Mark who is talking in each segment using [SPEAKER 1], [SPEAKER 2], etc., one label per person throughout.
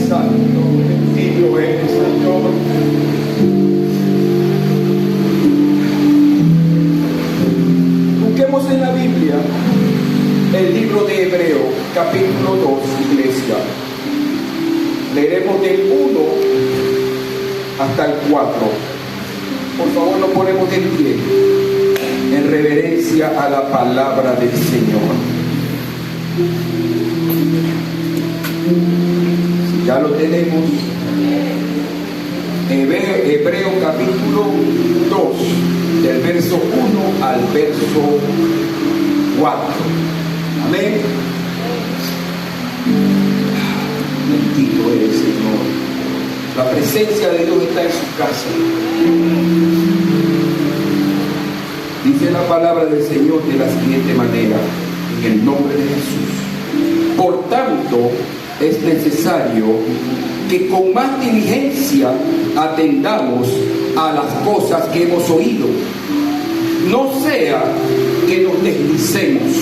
[SPEAKER 1] Santo, bendito eres, Señor. Busquemos en la Biblia el libro de Hebreo, capítulo 2, iglesia. Leeremos del 1 hasta el 4. Por favor, nos ponemos de pie en reverencia a la palabra del Señor. Si ya lo tenemos, Hebreo capítulo 2, del verso 1 al verso 4. Amén. Bendito eres, Señor. La presencia de Dios está en su casa. Dice la palabra del Señor de la siguiente manera, en el nombre de Jesús. Por tanto, es necesario que con más diligencia atendamos a las cosas que hemos oído. No sea que nos deslicemos.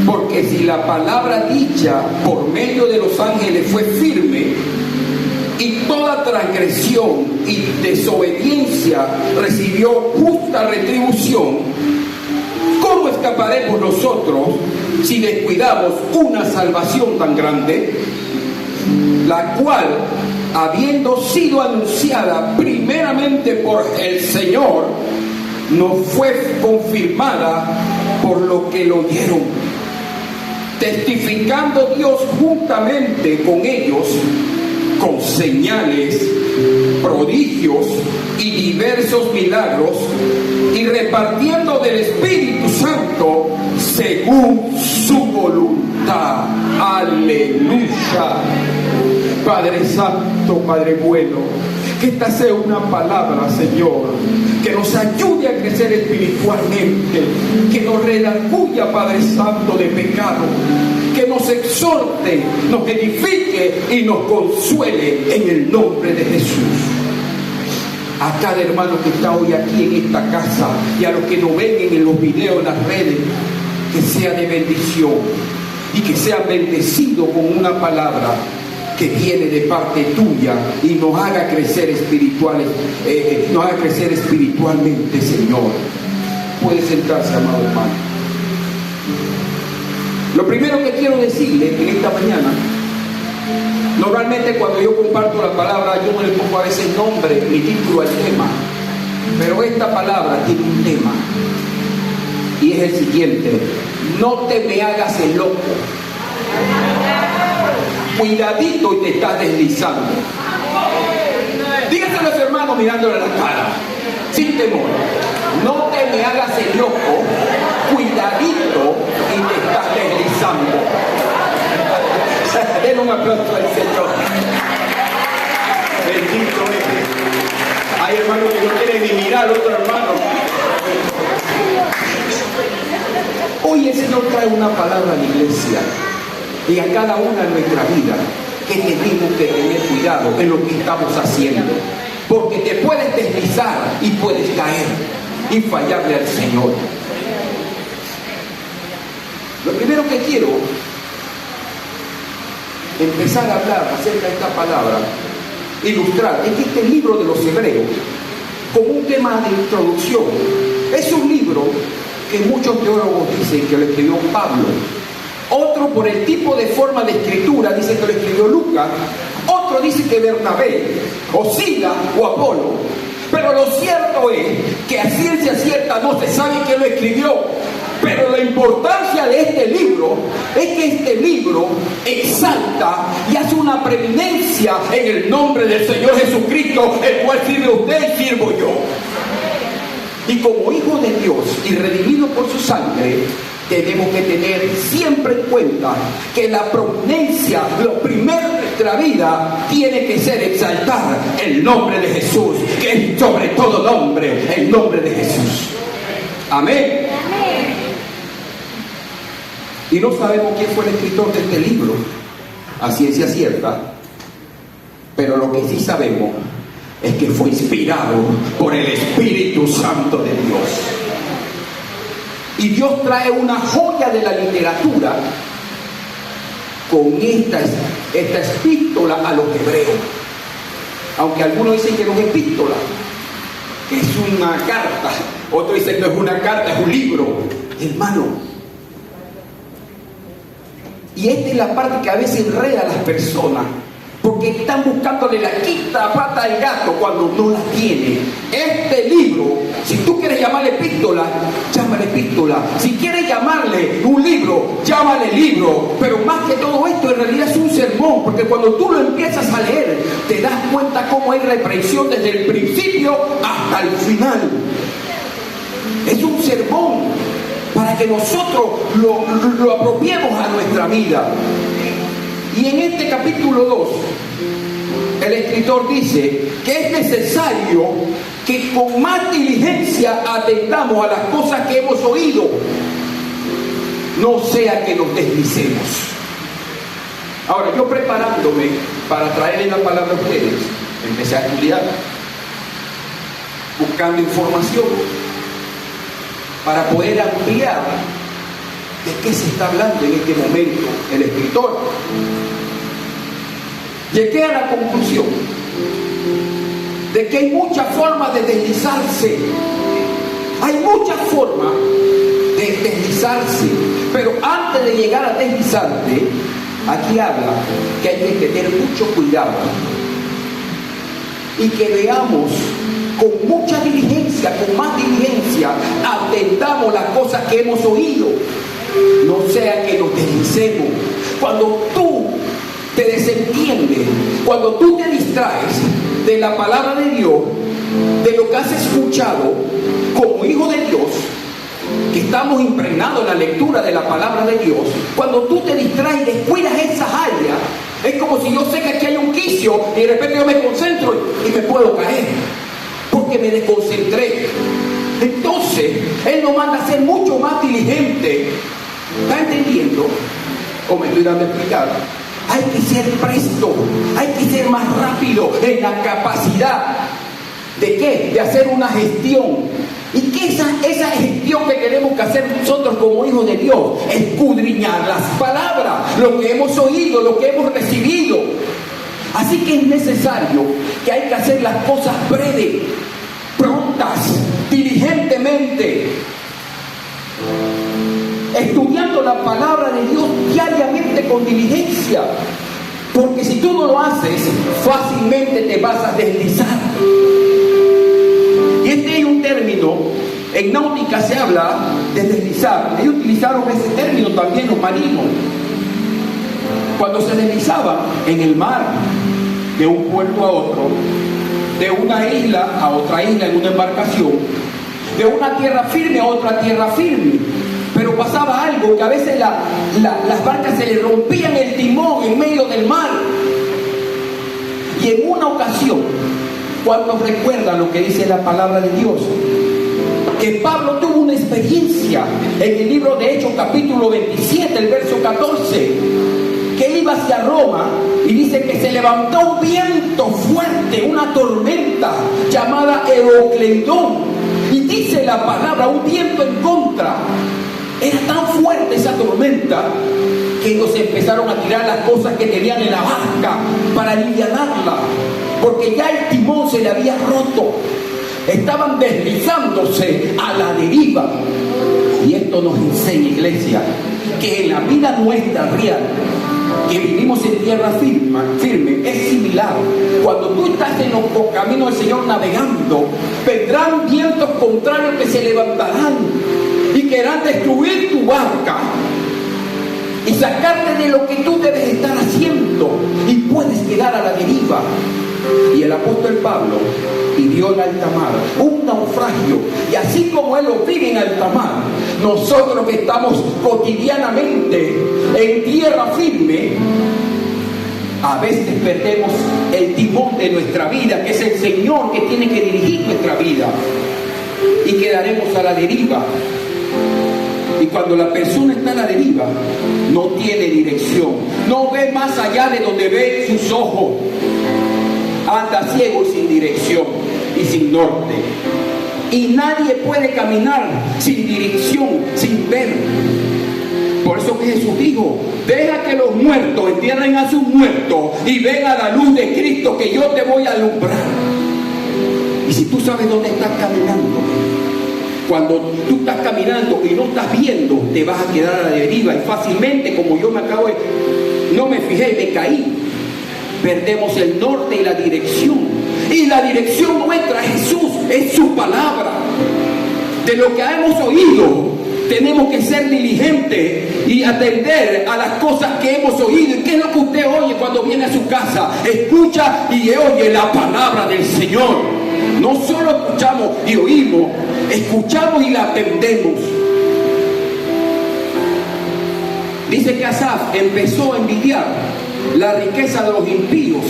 [SPEAKER 1] Porque si la palabra dicha por medio de los ángeles fue firme, y toda transgresión y desobediencia recibió justa retribución, ¿cómo escaparemos nosotros si descuidamos una salvación tan grande, la cual, habiendo sido anunciada primeramente por el Señor, nos fue confirmada por lo que lo oyeron, testificando Dios juntamente con ellos con señales, prodigios y diversos milagros, y repartiendo del Espíritu Santo según su voluntad. Aleluya. Padre Santo, Padre bueno, que esta sea una palabra, Señor, que nos ayude a crecer espiritualmente, que nos redarguya, Padre Santo, de pecado, que nos exhorte, nos edifique y nos consuele en el nombre de Jesús. A cada hermano que está hoy aquí en esta casa y a los que nos ven en los videos, en las redes, que sea de bendición y que sea bendecido con una palabra que viene de parte tuya y nos haga crecer espiritualmente, Señor. Puede sentarse, amado hermano. Lo primero que quiero decirle en esta mañana, normalmente cuando yo comparto la palabra, yo no le pongo a veces nombre ni título al tema, pero esta palabra tiene un tema y es el siguiente: no te me hagas el loco. Cuidadito y te estás deslizando. Dígaselo a su hermano mirándole a la cara, sin temor. No te me hagas el loco, cuidadito y te estás deslizando. Den un aplauso al Señor. Bendito es. Hay hermanos que no quieren ni mirar al otro hermano. Hoy el Señor trae una palabra a la iglesia y a cada una de nuestra vida, que tenemos que tener cuidado en lo que estamos haciendo, porque te puedes deslizar y puedes caer y fallarle al Señor. Lo primero que quiero empezar a hablar acerca de esta palabra, ilustrar, es que este libro de los Hebreos, como un tema de introducción, es un libro que muchos teólogos dicen que lo escribió Pablo. Otro, por el tipo de forma de escritura, dice que lo escribió Lucas. Otro dice que Bernabé, o Sila, o Apolo. Pero lo cierto es que a ciencia cierta no se sabe quién lo escribió. Pero la importancia de este libro es que este libro exalta y hace una preeminencia en el nombre del Señor Jesucristo, el cual sirve usted y sirvo yo. Y como hijo de Dios y redimido por su sangre, tenemos que tener siempre en cuenta que la prominencia, lo primero de nuestra vida, tiene que ser exaltar el nombre de Jesús, que es sobre todo nombre, el nombre de Jesús. Amén. Y no sabemos quién fue el escritor de este libro, a ciencia cierta, pero lo que sí sabemos es que fue inspirado por el Espíritu Santo de Dios. Y Dios trae una joya de la literatura con esta epístola a los hebreos. Aunque algunos dicen que no es epístola, que es una carta, otros dicen que no es una carta, es un libro, hermano. Y esta es la parte que a veces enreda a las personas, porque están buscándole la quinta pata al gato cuando no la tiene. Este libro, si tú quieres llamarle epístola, llámale epístola. Si quieres llamarle un libro, llámale libro. Pero más que todo esto, en realidad es un sermón, porque cuando tú lo empiezas a leer, te das cuenta cómo hay reprensión desde el principio hasta el final. Es un sermón para que nosotros lo apropiemos a nuestra vida. Y en este capítulo 2, el escritor dice que es necesario que con más diligencia atendamos a las cosas que hemos oído, no sea que nos deslicemos. Ahora, yo preparándome para traerle la palabra a ustedes, empecé a estudiar, buscando información, para poder ampliar de qué se está hablando en este momento el escritor. Llegué a la conclusión de que hay muchas formas de deslizarse. Hay muchas formas de deslizarse. Pero antes de llegar a deslizarte, aquí habla que hay que tener mucho cuidado y que veamos con mucha diligencia, con más diligencia, atendamos las cosas que hemos oído. No sea que nos deslicemos. Cuando tú te desentiendes, cuando tú te distraes de la palabra de Dios, de lo que has escuchado como hijo de Dios, que estamos impregnados en la lectura de la palabra de Dios, cuando tú te distraes y descuidas esas áreas, es como si yo sé que aquí hay un quicio y de repente yo me concentro y me puedo caer, porque me desconcentré. Entonces, Él nos manda a ser mucho más diligente. ¿Está entendiendo? ¿O me estoy dando a explicar? Hay que ser presto, hay que ser más rápido en la capacidad ¿de qué? De hacer una gestión. ¿Y qué es esa gestión que tenemos que hacer nosotros como hijos de Dios? Escudriñar las palabras, lo que hemos oído, lo que hemos recibido. Así que es necesario que hay que hacer las cosas breves, prontas, diligentemente, estudiando la palabra de Dios diariamente con diligencia, porque si tú no lo haces, fácilmente te vas a deslizar. Y este es un término, en náutica se habla de deslizar. Ellos utilizaron ese término también los marinos, cuando se deslizaban en el mar, de un puerto a otro, de una isla a otra isla en una embarcación, de una tierra firme a otra tierra firme. Pero pasaba algo, que a veces las barcas se le rompían el timón en medio del mar. Y en una ocasión, cuando recuerdan lo que dice la palabra de Dios, que Pablo tuvo una experiencia en el libro de Hechos capítulo 27, el verso 14, que él iba hacia Roma y dice que se levantó un viento fuerte, una tormenta llamada Eurocleidón, y dice la palabra, un viento en contra. Era tan fuerte esa tormenta que ellos empezaron a tirar las cosas que tenían en la barca para aliviarla, porque ya el timón se le había roto. Estaban deslizándose a la deriva. Y esto nos enseña, iglesia, que en la vida nuestra real, que vivimos en tierra firme, es similar. Cuando tú estás en los caminos del Señor navegando, vendrán vientos contrarios que se levantarán y querrán destruir tu barca y sacarte de lo que tú debes estar haciendo, y puedes quedar a la deriva. Y el apóstol Pablo vivió en alta mar un naufragio, y así como él lo vive en alta mar, nosotros que estamos cotidianamente en tierra firme, a veces perdemos el timón de nuestra vida, que es el Señor que tiene que dirigir nuestra vida, y quedaremos a la deriva. Y cuando la persona está a la deriva, no tiene dirección, no ve más allá de donde ve sus ojos, anda ciego y sin dirección y sin norte. Y nadie puede caminar sin dirección, sin ver, Por eso que Jesús dijo: deja que los muertos entierren a sus muertos y ven a la luz de Cristo, que yo te voy a alumbrar. Y si tú sabes dónde estás caminando, cuando tú estás caminando y no estás viendo, te vas a quedar a la deriva, y fácilmente, como yo no me fijé y me caí, perdemos el norte y la dirección. Y la dirección nuestra es Jesús, es su palabra. De lo que hemos oído, tenemos que ser diligentes y atender a las cosas que hemos oído. ¿Y qué es lo que usted oye cuando viene a su casa? Escucha y oye la palabra del Señor. No solo escuchamos y oímos, escuchamos y la atendemos. Dice que Asaf empezó a envidiar la riqueza de los impíos.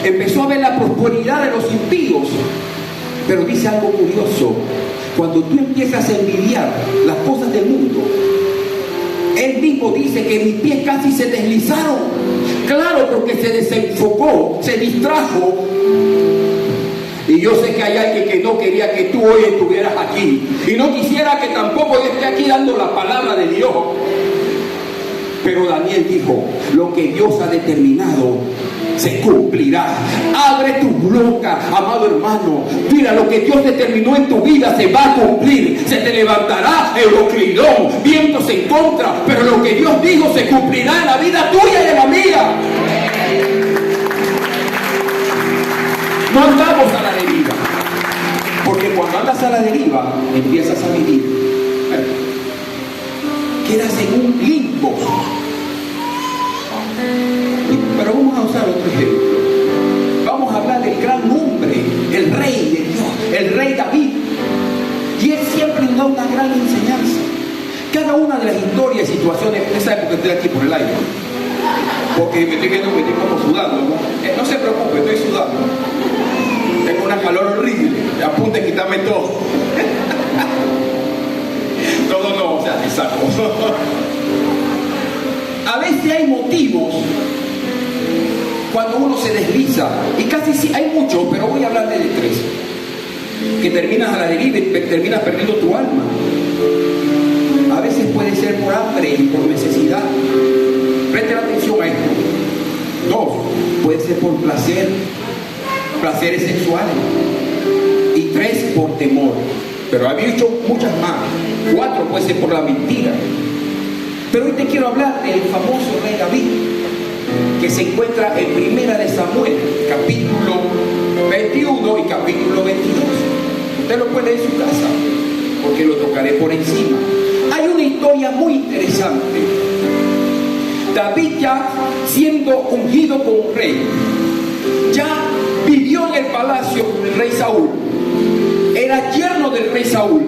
[SPEAKER 1] Empezó a ver la prosperidad de los impíos. Pero dice algo curioso: cuando tú empiezas a envidiar las cosas del mundo, él mismo dice que mis pies casi se deslizaron. Claro, porque se desenfocó, se distrajo. Y yo sé que hay alguien que no quería que tú hoy estuvieras aquí, y no quisiera que tampoco yo esté aquí dando la palabra de Dios. Pero Daniel dijo: lo que Dios ha determinado se cumplirá. Abre tu boca, amado hermano. Mira, lo que Dios determinó en tu vida se va a cumplir. Se te levantará euroclidón, vientos en contra, pero lo que Dios dijo se cumplirá en la vida tuya y en la mía. No andamos a la deriva, porque cuando andas a la deriva empiezas a vivir, quedas en un limbo. Pero vamos a usar otro ejemplo. Vamos a hablar del gran hombre, el rey de Dios, el rey David. Y él siempre nos da una gran enseñanza. Cada una de las historias y situaciones. Usted sabe por qué estoy aquí por el aire, porque me estoy viendo que estoy como sudando, ¿no? No se preocupe, estoy sudando. Tengo una calor horrible. Apunte, quitarme todo. Todo no, o sea, te saco. A veces hay motivos cuando uno se desliza, y casi sí, hay muchos, pero voy a hablar de tres, que terminas a la deriva y terminas perdiendo tu alma. A veces puede ser por hambre y por necesidad. Presten atención a esto. 2, puede ser por placeres sexuales. Y 3, por temor. Pero hay muchas más. 4, puede ser por la mentira. Pero hoy te quiero hablar del famoso rey David, que se encuentra en Primera de Samuel, capítulo 21 y capítulo 22. Usted lo puede en su casa, porque lo tocaré por encima. Hay una historia muy interesante. David, ya siendo ungido como rey, ya vivió en el palacio del rey Saúl. Era yerno del rey Saúl,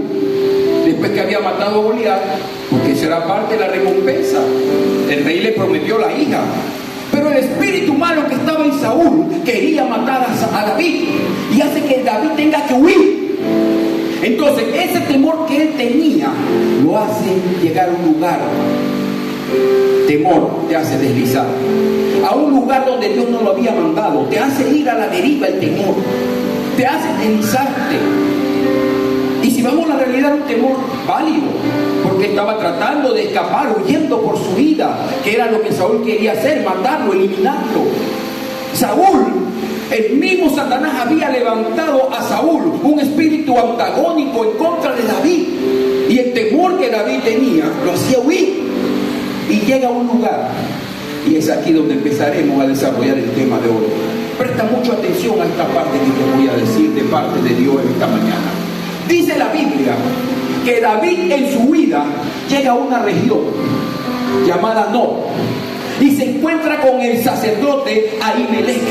[SPEAKER 1] después que había matado a Goliat, porque será parte de la recompensa. El rey le prometió la hija, pero el espíritu malo que estaba en Saúl quería matar a David, y hace que David tenga que huir. Entonces ese temor que él tenía lo hace llegar a un lugar. Temor te hace deslizar a un lugar donde Dios no lo había mandado. Te hace ir a la deriva el temor, te hace deslizarte. Y si vamos a la realidad, un temor válido, porque estaba tratando de escapar, huyendo por su vida, que era lo que Saúl quería hacer: matarlo, eliminarlo. Saúl, el mismo Satanás había levantado a Saúl un espíritu antagónico en contra de David, y el temor que David tenía lo hacía huir. Y llega a un lugar, y es aquí donde empezaremos a desarrollar el tema de hoy. Presta mucha atención a esta parte que te voy a decir de parte de Dios en esta mañana. Dice la Biblia que David en su huida llega a una región llamada Nob, y se encuentra con el sacerdote Ahimelech.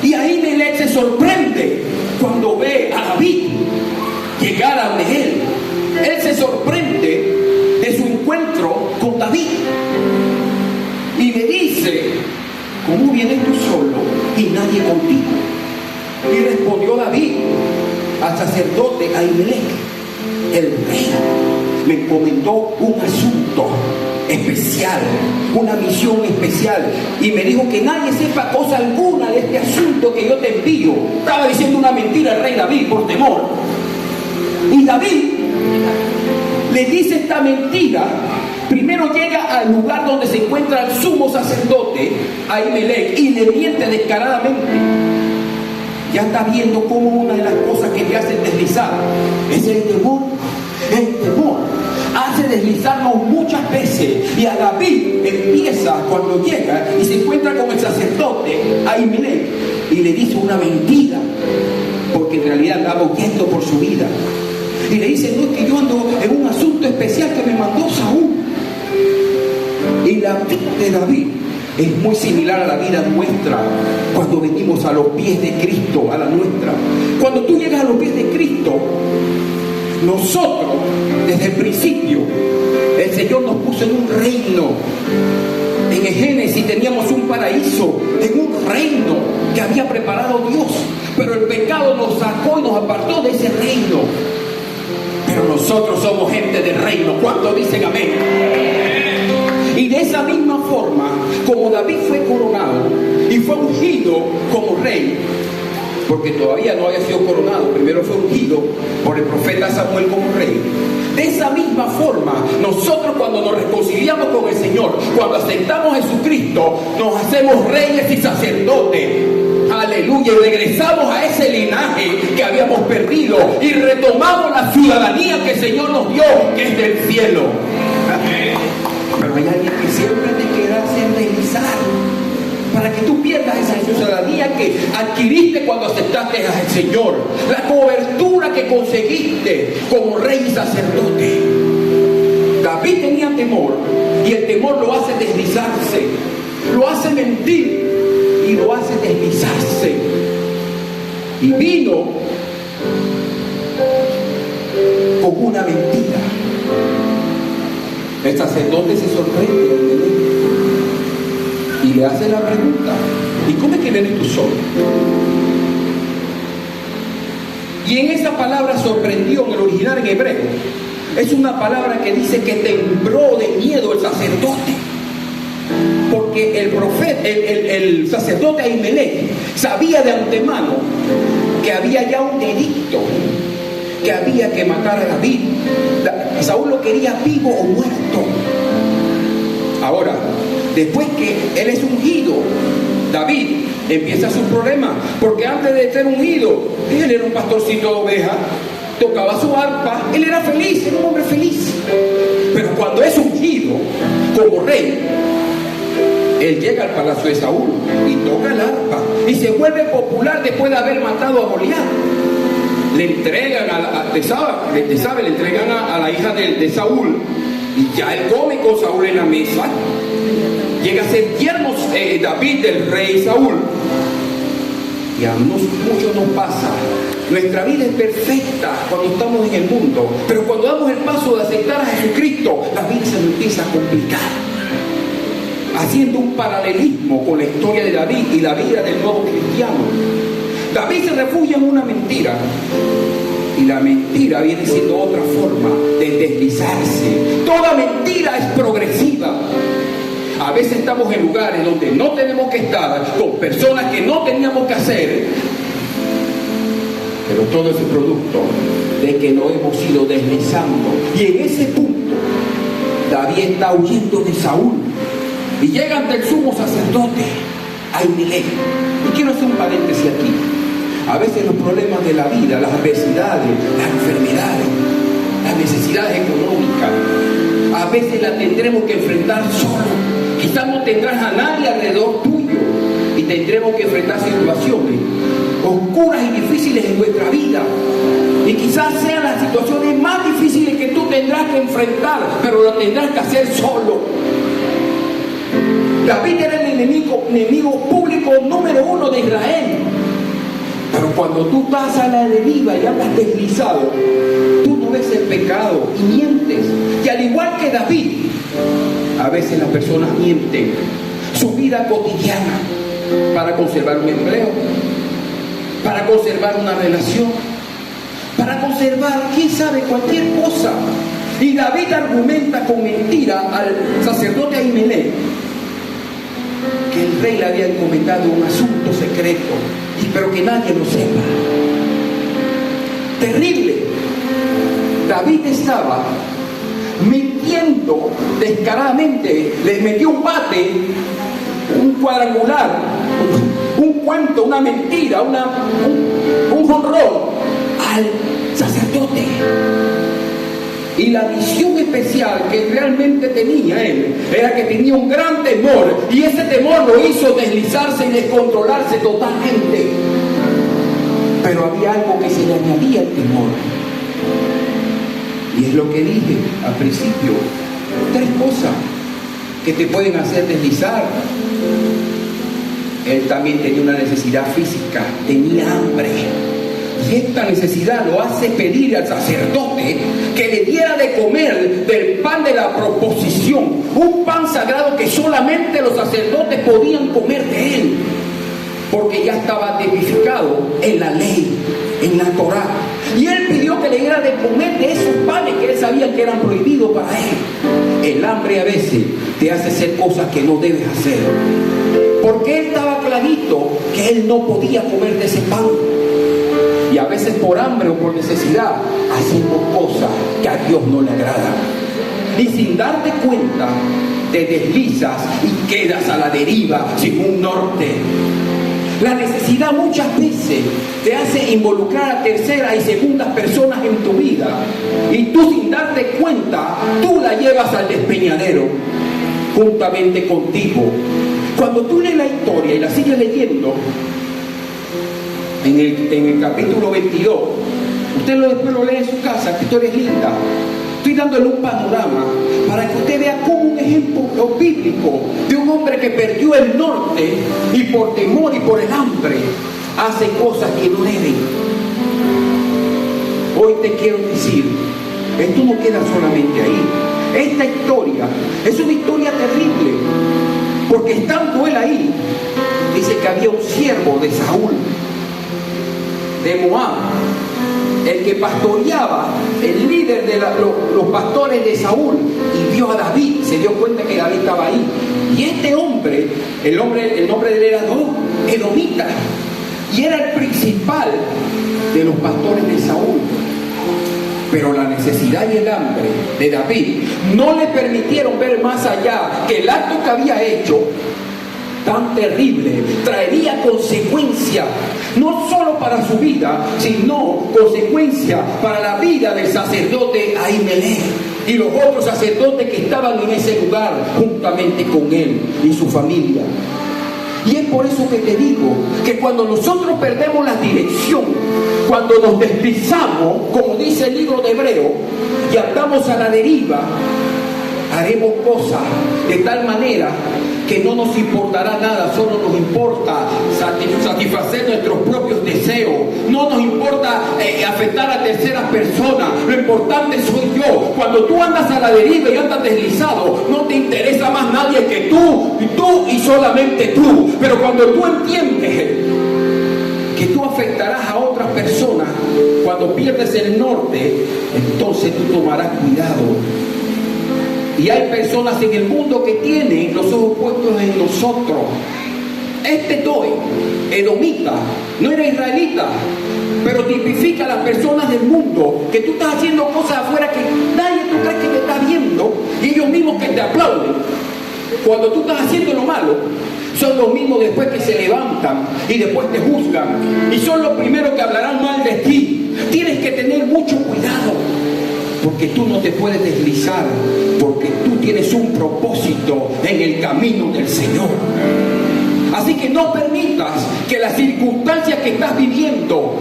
[SPEAKER 1] Y Ahimelech se sorprende cuando ve a David llegar a donde él. Él se sorprende de su encuentro con David y le dice: ¿cómo vienes tú solo y nadie contigo? Y respondió David al sacerdote Ahimelech: el rey me encomendó un asunto especial, una misión especial, y me dijo que nadie sepa cosa alguna de este asunto que yo te envío. Estaba diciendo una mentira el rey David por temor. Y David le dice esta mentira. Primero llega al lugar donde se encuentra el sumo sacerdote, Ahimelech, y le miente descaradamente. Ya está viendo cómo una de las cosas que te hacen deslizar es el temor. El temor hace deslizarnos muchas veces. Y a David empieza cuando llega y se encuentra con el sacerdote Ahimelech y le dice una mentira, porque en realidad andaba huyendo por su vida. Y le dice: no, es que yo ando en un asunto especial que me mandó Saúl. Y la vida de David es muy similar a la vida nuestra cuando venimos a los pies de Cristo, a la nuestra. Cuando tú llegas a los pies de Cristo, nosotros, desde el principio, el Señor nos puso en un reino. En el Génesis teníamos un paraíso, en un reino que había preparado Dios. Pero el pecado nos sacó y nos apartó de ese reino. Pero nosotros somos gente del reino. ¿Cuántos dicen amén? Y de esa misma forma, como David fue coronado y fue ungido como rey, porque todavía no había sido coronado, primero fue ungido por el profeta Samuel como rey. De esa misma forma, nosotros cuando nos reconciliamos con el Señor, cuando aceptamos a Jesucristo, nos hacemos reyes y sacerdotes. Aleluya, y regresamos a ese linaje que habíamos perdido y retomamos la ciudadanía que el Señor nos dio, que es del cielo. Pero hay alguien que siempre te quiere hacer deslizar para que tú pierdas esa ciudadanía que adquiriste cuando aceptaste al Señor, la cobertura que conseguiste como rey y sacerdote. David tenía temor, y el temor lo hace deslizarse, lo hace mentir y lo hace deslizarse. Y vino con una mentira. El sacerdote se sorprende y le hace la pregunta: ¿y cómo es que vienes tú solo? Y en esa palabra sorprendió, en el original en hebreo, es una palabra que dice que tembló de miedo el sacerdote. Porque el profeta, el sacerdote Ahimelech sabía de antemano que había ya un edicto, que había que matar a David. Saúl lo quería vivo o muerto. Ahora, después que él es ungido, David empieza su problema, porque antes de ser ungido, él era un pastorcito de ovejas, tocaba su arpa, él era feliz, era un hombre feliz. Pero cuando es ungido como rey, él llega al palacio de Saúl y toca el arpa y se vuelve popular después de haber matado a Goliat. Le entregan le entregan a la hija de Saúl, y ya él come con Saúl en la mesa. Llega a ser yerno David del rey Saúl. Y a muchos nos pasa. Nuestra vida es perfecta cuando estamos en el mundo, pero cuando damos el paso de aceptar a Jesucristo, la vida se nos empieza a complicar, haciendo un paralelismo con la historia de David y la vida del nuevo cristiano. David se refugia en una mentira, y la mentira viene siendo otra forma de deslizarse. Toda mentira es progresiva. A veces estamos en lugares donde no tenemos que estar, con personas que no teníamos que hacer, pero todo es producto de que nos hemos ido deslizando. Y en ese punto, David está huyendo de Saúl y llega ante el sumo sacerdote Ahimelech. Y quiero hacer un paréntesis aquí. A veces los problemas de la vida, las adversidades, las enfermedades, las necesidades económicas, a veces las tendremos que enfrentar solo. Quizás no tendrás a nadie alrededor tuyo y tendremos que enfrentar situaciones oscuras y difíciles en nuestra vida. Y quizás sean las situaciones más difíciles que tú tendrás que enfrentar, pero lo tendrás que hacer solo. David era el enemigo público número 1 de Israel. Pero cuando tú estás a la deriva y andas deslizado, tú no ves el pecado y mientes. Y al igual que David, a veces las personas mienten su vida cotidiana para conservar un empleo, para conservar una relación, para conservar, quién sabe, cualquier cosa. Y David argumenta con mentira al sacerdote Ahimelech que el rey le había encomendado un asunto secreto, pero que nadie lo sepa. Terrible. David estaba mintiendo descaradamente, le metió un bate, un cuadrangular, un cuento, una mentira, un jonrón al sacerdote. Y la visión especial que realmente tenía él era que tenía un gran temor, y ese temor lo hizo deslizarse y descontrolarse totalmente. Pero había algo que se le añadía al temor, y es lo que dije al principio: 3 cosas que te pueden hacer deslizar. Él también tenía una necesidad física, tenía hambre. Y esta necesidad lo hace pedir al sacerdote que le diera de comer del pan de la proposición, un pan sagrado que solamente los sacerdotes podían comer de él, porque ya estaba tipificado en la ley, en la Torá. Y él pidió que le diera de comer de esos panes que él sabía que eran prohibidos para él. El hambre a veces te hace hacer cosas que no debes hacer, porque él estaba clarito que él no podía comer de ese pan. Y a veces por hambre o por necesidad hacemos cosas que a Dios no le agradan. Y sin darte cuenta te deslizas y quedas a la deriva sin un norte. La necesidad muchas veces te hace involucrar a terceras y segundas personas en tu vida. Y tú sin darte cuenta, tú la llevas al despeñadero juntamente contigo. Cuando tú lees la historia y la sigues leyendo, en el capítulo 22, usted después lo lee en su casa, que historia es linda. Estoy dándole un panorama para que usted vea como un ejemplo bíblico de un hombre que perdió el norte y por temor y por el hambre hace cosas que no deben. Hoy te quiero decir, esto no queda solamente ahí. Esta historia es una historia terrible, porque estando él ahí, dice que había un siervo de Saúl, de Moab, el que pastoreaba, el líder de los pastores de Saúl, y vio a David, se dio cuenta que David estaba ahí. Y este hombre, el nombre de él era Edomita, y era el principal de los pastores de Saúl. Pero la necesidad y el hambre de David no le permitieron ver más allá, que el acto que había hecho, tan terrible, traería consecuencias no solo para su vida, sino consecuencias para la vida del sacerdote Ahimelech y los otros sacerdotes que estaban en ese lugar juntamente con él y su familia. Y es por eso que te digo que cuando nosotros perdemos la dirección, cuando nos deslizamos, como dice el libro de Hebreo, y andamos a la deriva, haremos cosas de tal manera que no nos importará nada, solo nos importa satisfacer nuestros propios deseos, no nos importa afectar a terceras personas, lo importante soy yo. Cuando tú andas a la deriva y andas deslizado, no te interesa más nadie que tú y solamente tú. Pero cuando tú entiendes que tú afectarás a otras personas, cuando pierdes el norte, entonces tú tomarás cuidado. Y hay personas en el mundo que tienen los ojos puestos en nosotros. Este edomita, no era israelita, pero tipifica a las personas del mundo, que tú estás haciendo cosas afuera que nadie tú crees que te está viendo, y ellos mismos que te aplauden. Cuando tú estás haciendo lo malo, son los mismos después que se levantan y después te juzgan, y son los primeros que hablarán mal de ti. Tienes que tener mucho cuidado, porque tú no te puedes deslizar, porque tú tienes un propósito en el camino del Señor. Así que no permitas que las circunstancias que estás viviendo,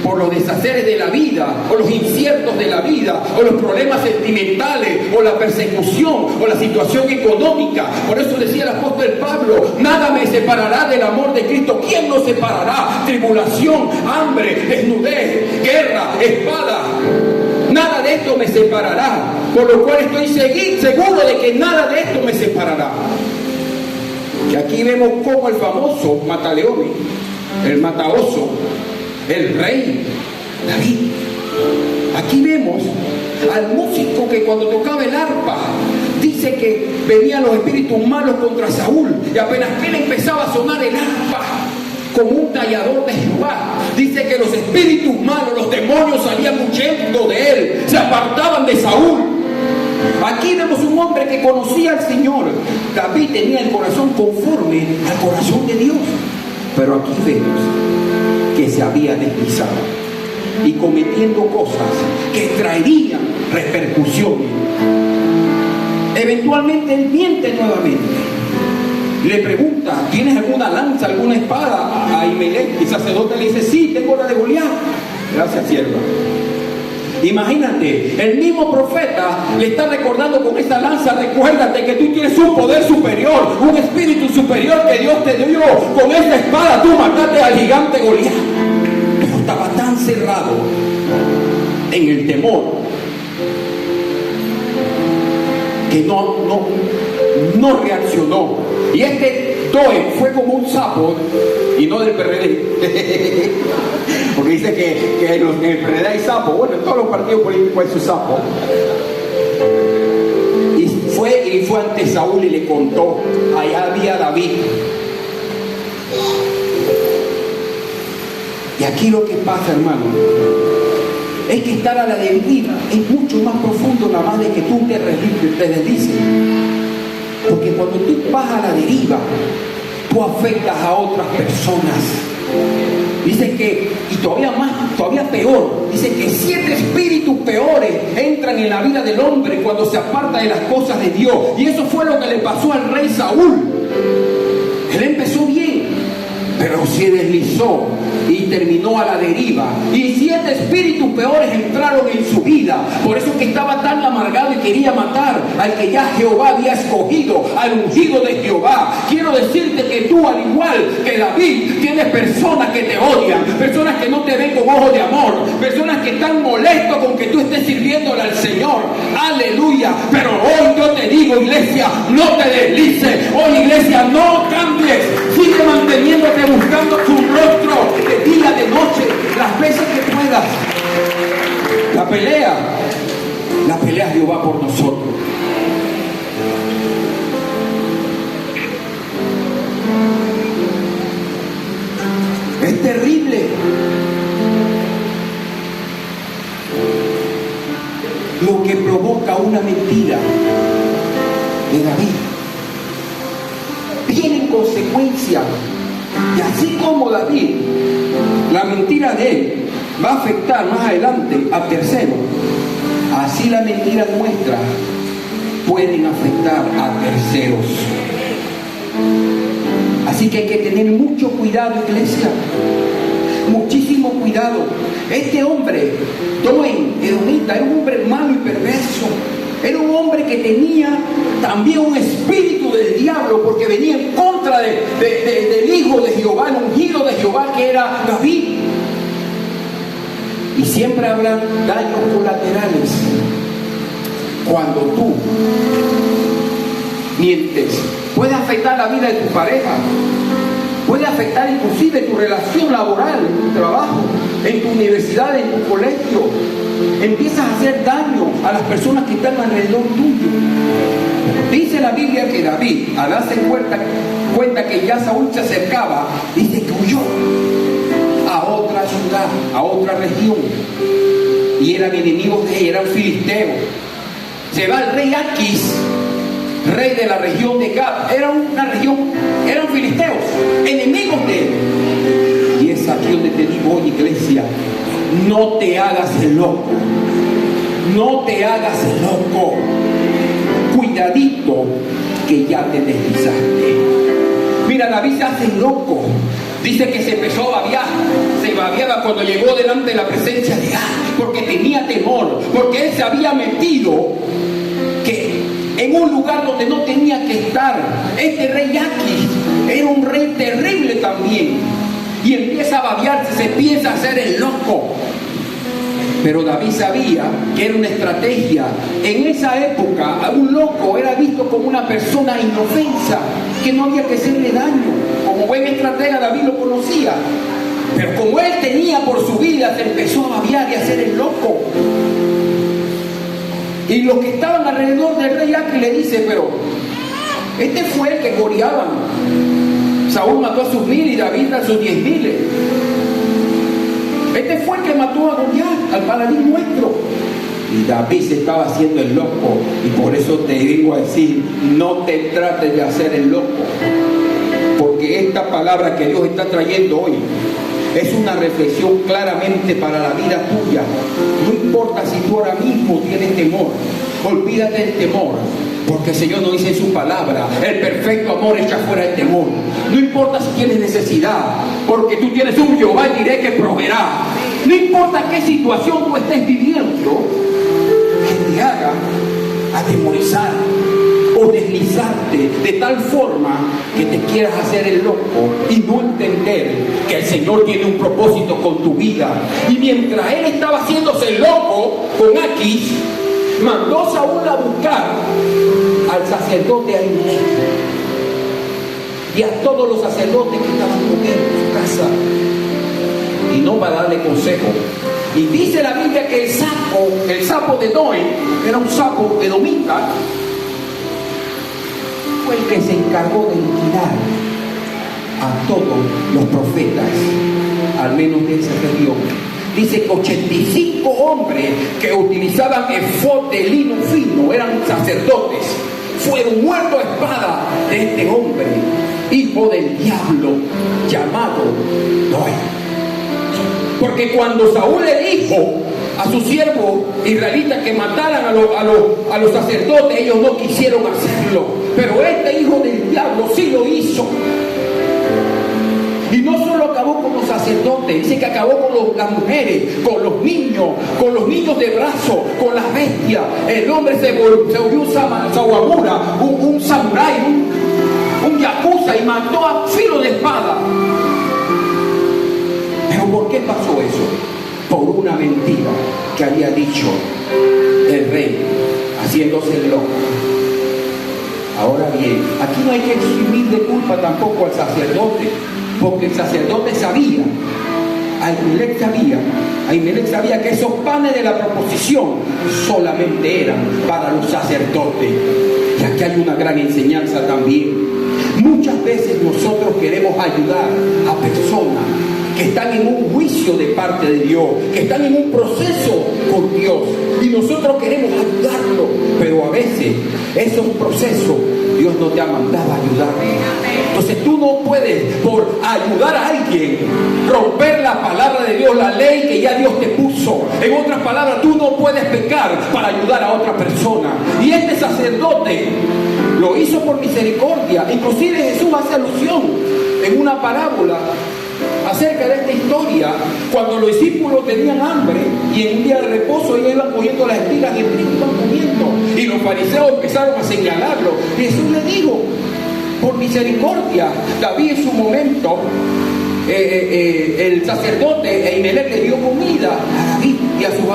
[SPEAKER 1] por los deshaceres de la vida, o los inciertos de la vida, o los problemas sentimentales, o la persecución, o la situación económica. Por eso decía el apóstol Pablo: nada me separará del amor de Cristo. ¿Quién nos separará? Tribulación, hambre, desnudez, guerra, espada. Nada de esto me separará, por lo cual estoy seguro de que nada de esto me separará. Y aquí vemos cómo el famoso mataleones, el mataoso, el rey David. Aquí vemos al músico que cuando tocaba el arpa, dice que venían los espíritus malos contra Saúl, y apenas que él empezaba a sonar el arpa, como un tallador de Jehová, dice que los espíritus malos, los demonios salían huyendo de él, se apartaban de Saúl. Aquí vemos un hombre que conocía al Señor. David tenía el corazón conforme al corazón de Dios. Pero aquí vemos que se había deslizado y cometiendo cosas que traerían repercusiones. Eventualmente él miente nuevamente. Le pregunta: ¿tienes alguna lanza, alguna espada? A Ahimelech, el sacerdote, le dice: sí, tengo la de Goliat. Gracias, sierva. Imagínate, el mismo profeta le está recordando con esta lanza: recuérdate que tú tienes un poder superior, un espíritu superior que Dios te dio. Con esta espada tú mataste al gigante Goliat. Pero estaba tan cerrado en el temor que no reaccionó. Y este Doe fue como un sapo, y no del PRD, porque dice que en el PRD hay sapo. Bueno, en todos los partidos políticos hay su sapo. Y fue ante Saúl y le contó: allá había David. Y aquí lo que pasa, hermano, es que estar a la deriva es mucho más profundo nada más de que tú te deslices. Porque cuando tú vas a la deriva, tú afectas a otras personas. Dice que, y todavía peor, dice que 7 espíritus peores entran en la vida del hombre cuando se aparta de las cosas de Dios. Y eso fue lo que le pasó al rey Saúl. Él empezó bien, pero se deslizó y terminó a la deriva. Y 7 espíritus peores entraron en su vida. Por eso que estaba tan amargado y quería matar al que ya Jehová había escogido, al ungido de Jehová. Quiero decirte que tú, al igual que David, tienes personas que te odian, personas que no te ven con ojos de amor, personas que están molestos con que tú estés sirviéndole al Señor. Aleluya. Pero hoy yo te digo, iglesia, no te deslices. Hoy, iglesia, no cambies. Sigue manteniéndote buscando tu rostro de día, de noche, las veces que puedas. La pelea Jehová por nosotros. Es terrible lo que provoca una mentira de David. Tiene consecuencias. Y así como David, la mentira de él va a afectar más adelante a terceros, así la mentira nuestra pueden afectar a terceros. Así que hay que tener mucho cuidado, iglesia. Muchísimo cuidado. Este hombre, Doen, edomita, era un hombre malo y perverso. Era un hombre que tenía también un espíritu del diablo, porque venía en contra del hijo de Jehová, el ungido de Jehová, que era David. Y siempre habrá daños colaterales cuando tú mientes. Puede afectar la vida de tu pareja, puede afectar inclusive tu relación laboral, en tu trabajo, en tu universidad, en tu colegio. Empiezas a hacer daño a las personas que están alrededor tuyo. Dice la Biblia que David, al darse cuenta que ya Saúl se acercaba, dice que huyó a otra ciudad, a otra región. Y eran enemigos de él, eran filisteos. Se va el rey Aquis, rey de la región de Gad. Eran filisteos, enemigos de él. Y es aquí donde te digo hoy, iglesia, no te hagas el loco. No te hagas el loco. Cuidadito que ya te deslizaste. Mira, David se hace loco. Dice que se empezó a babear. Se babeaba cuando llegó delante de la presencia de Dios, porque tenía temor, porque él se había metido en un lugar donde no tenía que estar. Este rey Aquis era un rey terrible también. Y empieza a babearse, se empieza a hacer el loco. Pero David sabía que era una estrategia. En esa época, un loco era visto como una persona indefensa, que no había que hacerle daño. Como buen estratega, David lo conocía. Pero como él tenía por su vida, se empezó a babear y a hacer el loco. Y los que estaban alrededor del rey Aquis le dicen: pero este fue el que coreaban. Saúl mató a sus 1000 y David a sus 10,000. Este fue el que mató a Goliat, al paladín nuestro. Y David se estaba haciendo el loco, y por eso te vengo a decir, no te trates de hacer el loco, porque esta palabra que Dios está trayendo hoy es una reflexión claramente para la vida tuya. No importa si tú ahora mismo tienes temor, olvídate del temor, porque el Señor nos dice en su palabra, el perfecto amor echa fuera el temor. No importa si tienes necesidad, porque tú tienes un Jehová y diré que proveerá. No importa qué situación tú estés viviendo que te haga atemorizar o deslizarte de tal forma que te quieras hacer el loco y no entender que el Señor tiene un propósito con tu vida. Y mientras él estaba haciéndose el loco con Aquis, mandó Saúl a buscar al sacerdote Ahimelech y a todos los sacerdotes que estaban con él en su casa, y no va a darle consejo. Y dice la Biblia que el sapo de Noé, era un sapo edomita, fue el que se encargó de liquidar a todos los profetas, al menos de esa región. Dice que 85 hombres que utilizaban efod de lino fino, eran sacerdotes, fueron muertos a espada de este hombre, hijo del diablo, llamado Noé. Porque cuando Saúl le dijo a su siervo israelita que mataran a los sacerdotes, ellos no quisieron hacerlo, pero este hijo del diablo sí lo hizo. Y no solo acabó con los sacerdotes, dice que acabó con las mujeres, con los niños de brazo, con las bestias. El hombre se volvió un sawamura, un samurái, un yakuza, y mató a filo de espada. ¿Pero por qué pasó eso? Por una mentira que había dicho el rey, haciéndose el loco. Ahora bien, aquí no hay que eximir de culpa tampoco al sacerdote, porque el sacerdote sabía, Ahimelech sabía que esos panes de la proposición solamente eran para los sacerdotes. Y aquí hay una gran enseñanza también. Muchas veces nosotros queremos ayudar a personas que están en un juicio de parte de Dios, que están en un proceso con Dios, y nosotros queremos ayudarlo, pero a veces esos procesos Dios no te ha mandado a ayudar. Entonces tú no puedes, por ayudar a alguien, romper la palabra de Dios, la ley que ya Dios te puso. En otras palabras, tú no puedes pecar para ayudar a otra persona. Y este sacerdote lo hizo por misericordia. Inclusive Jesús hace alusión en una parábola acerca de esta historia, cuando los discípulos tenían hambre y en un día de reposo ellos iban cogiendo las espigas y el trigo iban comiendo, y los fariseos empezaron a señalarlo. Jesús le dijo, por misericordia, David en su momento, el sacerdote Ahimelech le dio comida a David y a sus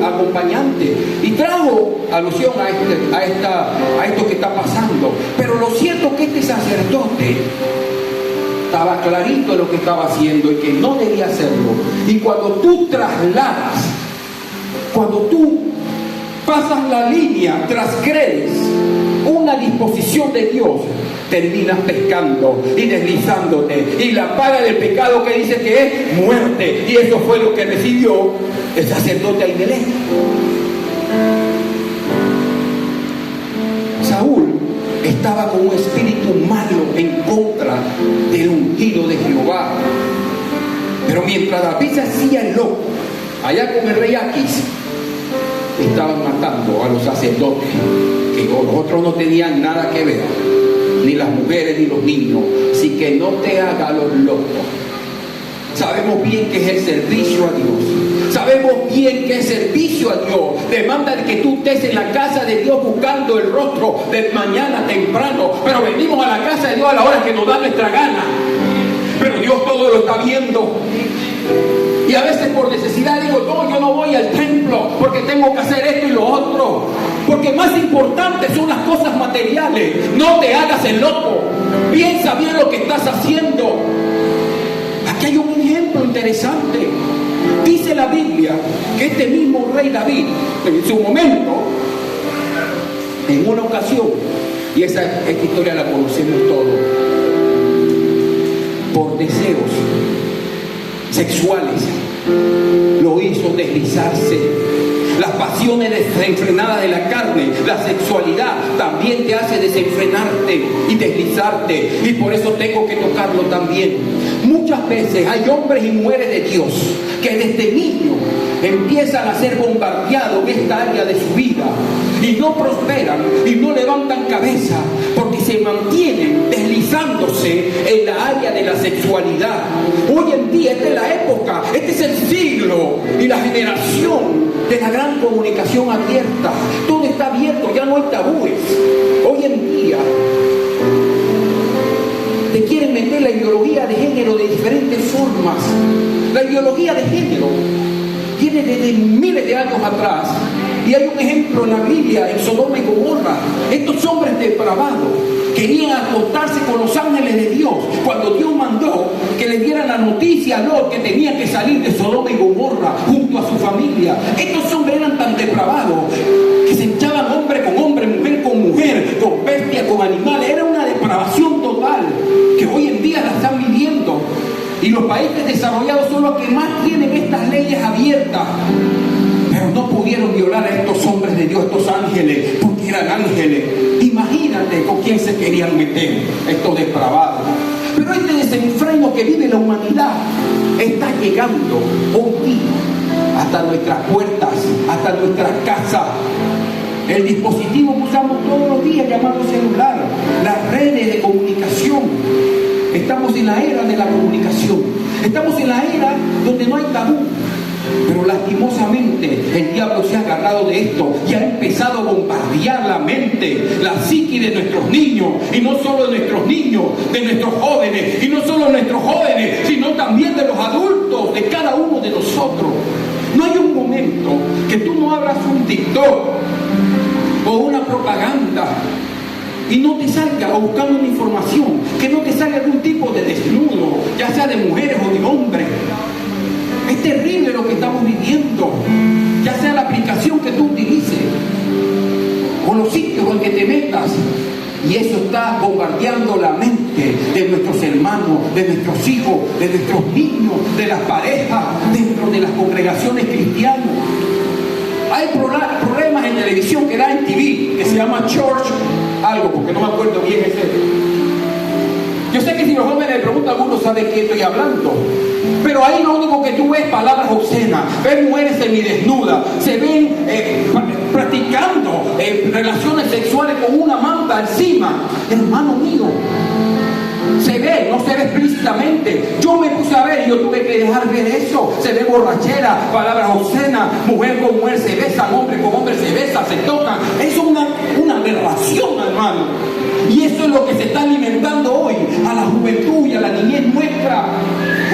[SPEAKER 1] acompañantes, y trajo alusión a esto que está pasando. Pero lo cierto es que este sacerdote estaba clarito en lo que estaba haciendo y que no debía hacerlo. Y cuando tú trasladas, cuando tú pasas la línea, transgredes una disposición de Dios, terminas pescando y deslizándote, y la paga del pecado que dice que es muerte, y eso fue lo que recibió el sacerdote Ahimelech. Saúl estaba con un espíritu malo en contra del ungido de Jehová, pero mientras David se hacía el loco allá con el rey Aquis, estaban matando a los sacerdotes, que con los otros no tenían nada que ver, ni las mujeres ni los niños. Así que no te hagas los locos. Sabemos bien que es el servicio a Dios. Sabemos bien que es servicio a Dios demanda de que tú estés en la casa de Dios buscando el rostro de mañana temprano. Pero venimos a la casa de Dios a la hora que nos da nuestra gana. Pero Dios todo lo está viendo. Y a veces por necesidad digo, no, yo no voy al templo porque tengo que hacer esto y lo otro. Porque más importantes son las cosas materiales. No te hagas el loco. Piensa bien lo que estás haciendo. Aquí hay un ejemplo interesante. Dice la Biblia que este mismo rey David, en su momento, en una ocasión, y esta historia la conocemos todos, por deseos sexuales, lo hizo deslizarse. Las pasiones desenfrenadas de la carne, la sexualidad, también te hace desenfrenarte y deslizarte. Y por eso tengo que tocarlo también. Muchas veces hay hombres y mujeres de Dios que desde niños empiezan a ser bombardeados en esta área de su vida y no prosperan y no levantan cabeza porque se mantienen deslizándose en la área de la sexualidad. Hoy en día, esta es la época, este es el siglo y la generación de la gran comunicación abierta. Todo está abierto, ya no hay tabúes. Hoy en día te quieren meter la ideología de género de diferentes formas. La ideología de género viene desde miles de años atrás y hay un ejemplo en la Biblia, en Sodoma y Gomorra. Estos hombres depravados querían acostarse con los ángeles de Dios cuando Dios mandó que le dieran la noticia a Lot que tenía que salir de Sodoma y Gomorra junto a su familia. Estos hombres eran tan depravados que se echaban hombre con hombre, mujer con mujer, con bestia, con animales. Era una depravación total que hoy en día la están viviendo. Y los países desarrollados son los que más tienen estas leyes abiertas. Pero no pudieron violar a estos hombres de Dios, estos ángeles, porque eran ángeles. Imagínate con quién se querían meter estos depravados. Pero este desenfreno que vive la humanidad está llegando hoy día hasta nuestras puertas, hasta nuestras casas. El dispositivo que usamos todos los días llamado celular, las redes de comunicación. Estamos en la era de la comunicación. Estamos en la era donde no hay tabú. Pero lastimosamente el diablo se ha agarrado de esto y ha empezado a bombardear la mente, la psique de nuestros niños. Y no solo de nuestros niños, de nuestros jóvenes. Y no solo de nuestros jóvenes, sino también de los adultos, de cada uno de nosotros. No hay un momento que tú no abras un TikTok o una propaganda y no te salga, o buscando una información, que no te salga algún tipo de desnudo, ya sea de mujeres o de hombres. Es terrible lo que estamos viviendo, ya sea la aplicación que tú utilices o los sitios en que te metas, y eso está bombardeando la mente de nuestros hermanos, de nuestros hijos, de nuestros niños, de las parejas, dentro de las congregaciones cristianas. Hay programas en televisión que da en TV, que se llama Church algo, porque no me acuerdo bien ese. Yo sé que si los jóvenes le preguntan a alguno sabe qué estoy hablando, pero ahí lo único que tú ves palabras obscenas, ven mujeres semidesnudas, se ven practicando relaciones sexuales con una manta encima. Hermano mío, se ve, no se ve explícitamente. Yo me puse a ver y yo tuve que dejar ver eso. Se ve borrachera, palabras obscenas, mujer con mujer se besan, hombre con hombre se besan, se tocan. Eso es una aberración, hermano. Y eso es lo que se está alimentando hoy a la juventud y a la niñez nuestra.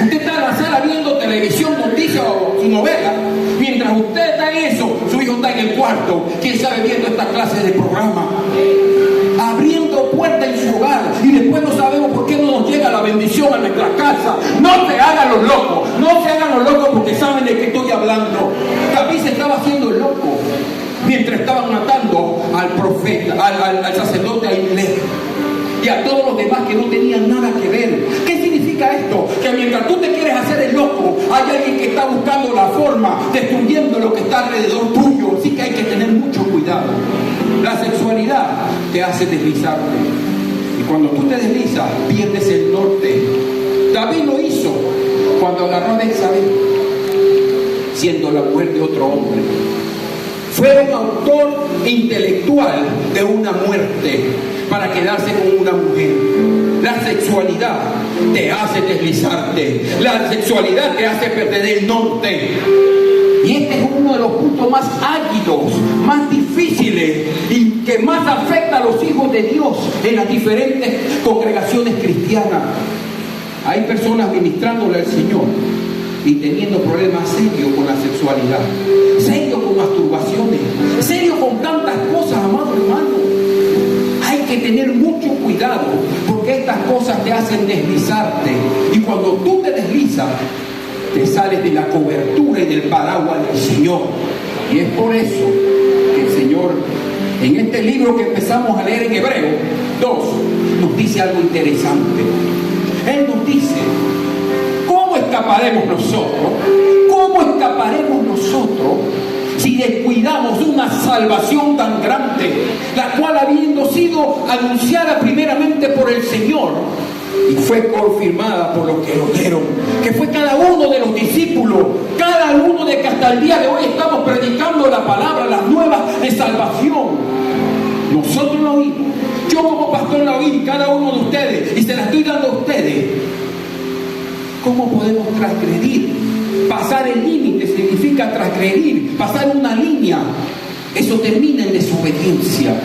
[SPEAKER 1] Usted está en la sala viendo televisión, noticias o novelas. Mientras usted está en eso, su hijo está en el cuarto, quién sabe, viendo esta clase de programa, abriendo puertas en su hogar, y después no sabemos por qué no nos llega la bendición a nuestra casa. No se hagan los locos, no se hagan los locos, porque saben de qué estoy hablando. David se estaba haciendo el loco mientras estaban matando al profeta, al sacerdote Ahimelech y a todos los demás que no tenían nada que ver. ¿Qué significa esto? Que mientras tú te quieres hacer el loco, hay alguien que está buscando la forma, destruyendo lo que está alrededor tuyo. Así que hay que tener mucho cuidado. La sexualidad te hace deslizarte, y cuando tú te deslizas pierdes el norte. David lo hizo cuando agarró a Betsabé, siendo la mujer de otro hombre. Fue un autor intelectual de una muerte para quedarse con una mujer. La sexualidad te hace deslizarte, la sexualidad te hace perder el norte. Y este es uno de los puntos más ágidos, más difíciles y que más afecta a los hijos de Dios en las diferentes congregaciones cristianas. Hay personas ministrándole al Señor y teniendo problemas serios con la sexualidad, serios con masturbaciones, serios con tantas cosas, amado hermano. Hay que tener mucho cuidado, porque estas cosas te hacen deslizarte, y cuando tú te deslizas, te sales de la cobertura y del paraguas del Señor. Y es por eso que el Señor, en este libro que empezamos a leer en Hebreo 2, nos dice algo interesante. Él nos dice: ¿cómo escaparemos nosotros? ¿Cómo escaparemos nosotros si descuidamos una salvación tan grande, la cual habiendo sido anunciada primeramente por el Señor y fue confirmada por los que lo oyeron, que fue cada uno de los discípulos, cada uno de que hasta el día de hoy estamos predicando la palabra, las nuevas de salvación. Nosotros lo oímos, yo como pastor la oí, cada uno de ustedes, y se la estoy dando a ustedes. ¿Cómo podemos transgredir? Pasar el límite significa transgredir, pasar una línea. Eso termina en desobediencia.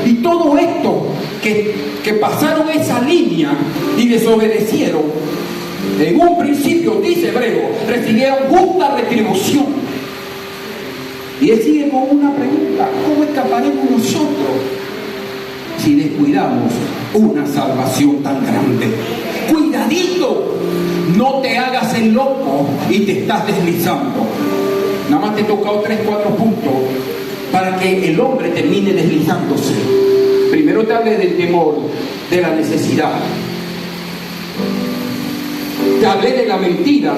[SPEAKER 1] Y todo esto que pasaron esa línea y desobedecieron, en un principio, dice Hebreo, recibieron justa retribución. Y él sigue con una pregunta: ¿cómo escaparemos nosotros si descuidamos una salvación tan grande? Cuidadito, no te hagas el loco y te estás deslizando. Nada más te he tocado 3, 4 puntos para que el hombre termine deslizándose. Primero te hablé del temor, de la necesidad. Te hablé de la mentira,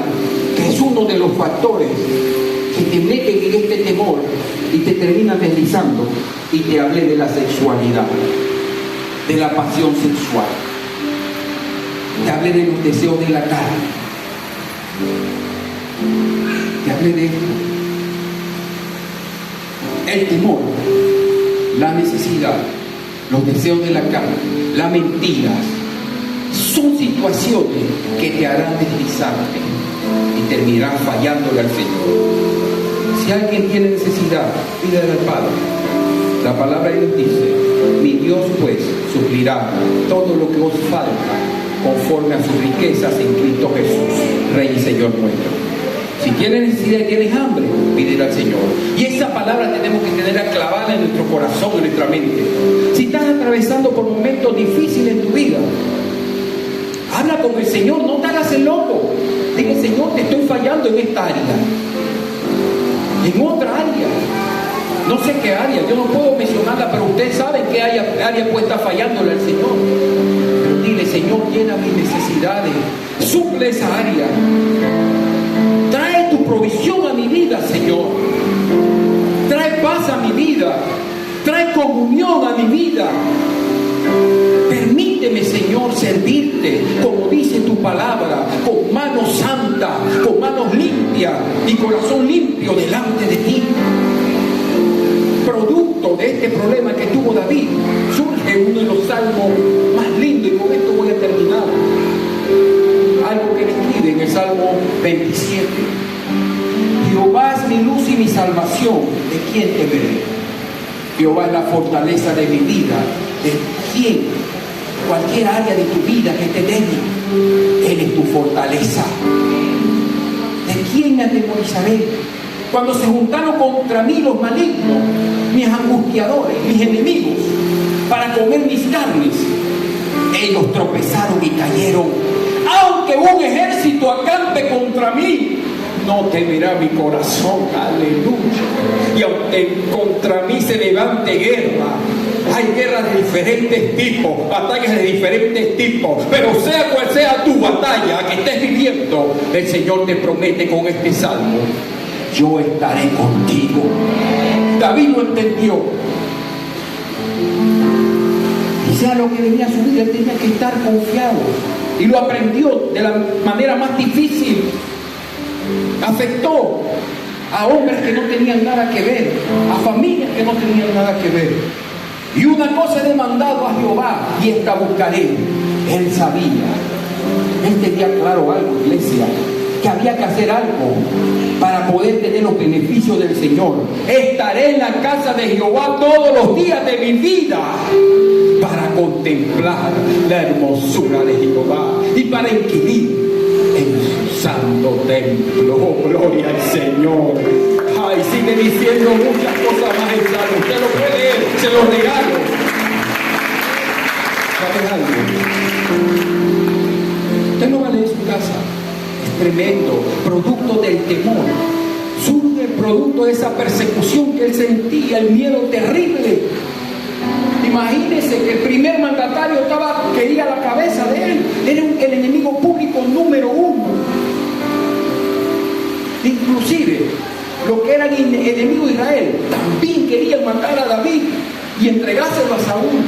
[SPEAKER 1] que es uno de los factores que te meten en este temor y te terminan deslizando. Y te hablé de la sexualidad, de la pasión sexual. Te hablé de los deseos de la carne. Te hablé de esto. El temor, la necesidad, los deseos de la carne, la mentira, son situaciones que te harán deslizarte y terminarás fallándole al Señor. Si alguien tiene necesidad, pídele al Padre. La palabra de Dios dice: mi Dios pues suplirá todo lo que os falta conforme a sus riquezas en Cristo Jesús, Rey y Señor nuestro. Si tienes necesidad y tienes hambre, pídele al Señor. Y esa palabra tenemos que tenerla clavada en nuestro corazón, en nuestra mente. Si estás atravesando por momentos difíciles en tu vida, habla con el Señor, no te hagas el loco. Dile: Señor, te estoy fallando en esta área, en otra área. No sé qué área, yo no puedo mencionarla, pero ustedes saben qué área puede estar fallándole al Señor. Dile: Señor, llena mis necesidades, suple esa área. Trae tu provisión a mi vida, Señor. Trae paz a mi vida. Trae comunión a mi vida. Permíteme, Señor, servirte, como dice tu palabra, con manos santas, con manos limpias y corazón limpio delante de ti. Producto de este problema que tuvo David, surge uno de los salmos más lindos, y con esto voy a terminar. Algo que le escribe en el Salmo 27. Jehová es mi luz y mi salvación, ¿de quién temeré? Jehová es la fortaleza de mi vida, ¿de quién? Cualquier área de tu vida que te débil, Él es tu fortaleza. ¿De quién me atemorizaré? Cuando se juntaron contra mí los malignos, mis angustiadores, mis enemigos, para comer mis carnes, ellos tropezaron y cayeron. Aunque un ejército acampe contra mí, no temerá mi corazón. Aleluya. Y aunque contra mí se levante guerra, hay guerras de diferentes tipos, batallas de diferentes tipos, pero sea cual sea tu batalla que estés viviendo, el Señor te promete con este salmo: yo estaré contigo. David lo entendió. Y sea lo que venía a su vida, él tenía que estar confiado. Y lo aprendió de la manera más difícil. Afectó a hombres que no tenían nada que ver, a familias que no tenían nada que ver. Y una cosa he demandado a Jehová, y esta buscaré. Él sabía, él tenía claro algo, iglesia, que había que hacer algo para poder tener los beneficios del Señor. Estaré en la casa de Jehová todos los días de mi vida, para contemplar la hermosura de Jehová y para inquirir en su santo templo. Oh, gloria al Señor. Ay, sigue diciendo muchas cosas más en salmo. Usted lo puede leer, se los regalo. ¿Sabes algo? Usted lo va a leer en su casa. Es tremendo, producto del temor. Surge producto de esa persecución que él sentía, el miedo terrible. Imagínense que el primer mandatario quería la cabeza de él. Era el enemigo público número 1. Inclusive los que eran enemigos de Israel, también querían matar a David y entregárselo a Saúl.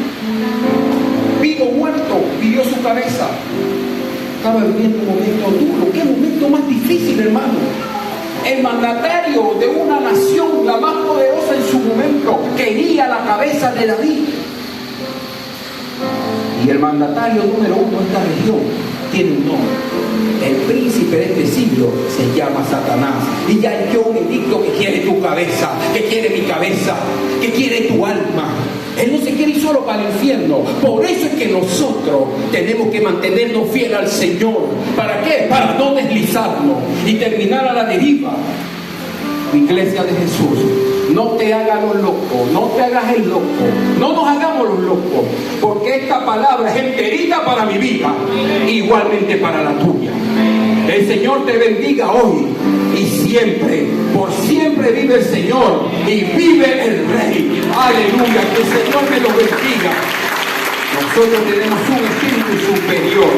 [SPEAKER 1] Vivo o muerto, pidió su cabeza. Estaba viviendo un momento duro. ¿Qué momento más difícil, hermano? El mandatario de una nación, la más poderosa en su momento, quería la cabeza de David. Y el mandatario número uno de esta región tiene un nombre. El príncipe de este siglo se llama Satanás. Y ya hay un edicto que quiere tu cabeza, que quiere mi cabeza, que quiere tu alma. Él no se quiere ir solo para el infierno. Por eso es que nosotros tenemos que mantenernos fieles al Señor. ¿Para qué? Para no deslizarnos y terminar a la deriva. Iglesia de Jesús, no te hagas los locos, no te hagas el loco, no nos hagamos los locos, porque esta palabra es enterita para mi vida, igualmente para la tuya. El Señor te bendiga hoy y siempre, por siempre vive el Señor y vive el Rey. Aleluya, que el Señor me lo bendiga. Nosotros tenemos un espíritu superior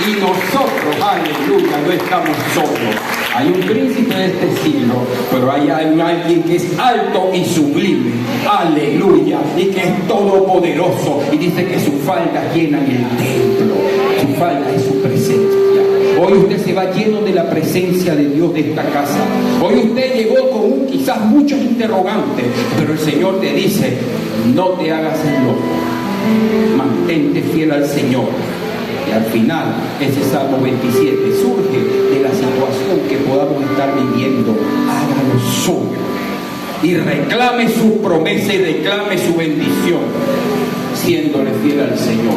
[SPEAKER 1] y nosotros, aleluya, no estamos solos. Hay un príncipe de este siglo, pero hay alguien que es alto y sublime, aleluya, y que es todopoderoso, y dice que sus faldas llenan el templo, su falda es su presencia. Hoy usted se va lleno de la presencia de Dios de esta casa. Hoy usted llegó con quizás muchos interrogantes, pero el Señor te dice, no te hagas el loco, mantente fiel al Señor. Y al final, ese Salmo 27 surge de la situación que podamos estar viviendo. Haga lo suyo y reclame su promesa y reclame su bendición, siéndole fiel al Señor.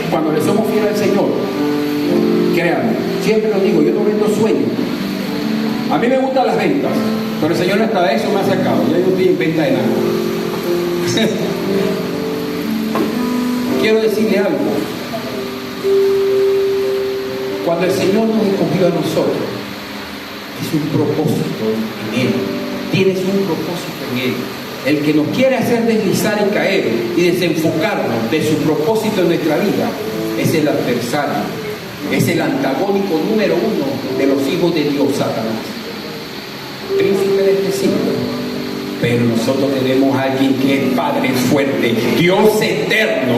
[SPEAKER 1] Cuando le somos fieles al Señor, créanme, siempre lo digo, yo no vendo sueños. A mí me gustan las ventas, pero el Señor hasta eso me ha sacado. Ya yo no estoy en venta de nada. Quiero decirle algo. Cuando el Señor nos escogió a nosotros, es un propósito en Él. Tienes un propósito en Él. El que nos quiere hacer deslizar y caer y desenfocarnos de su propósito en nuestra vida es el adversario, es el antagónico número uno de los hijos de Dios, Satanás, príncipe de este siglo. Pero nosotros tenemos a alguien que es Padre fuerte, Dios eterno,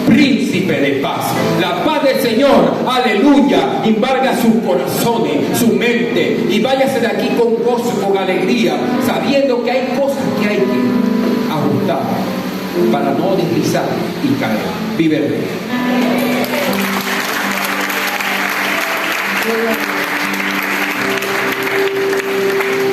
[SPEAKER 1] príncipe de paz. La paz del Señor, aleluya, embarga sus corazones, su mente, y váyase de aquí con gozo, con alegría, sabiendo que hay cosas que hay que ajustar para no deslizar y caer. Vive el Rey.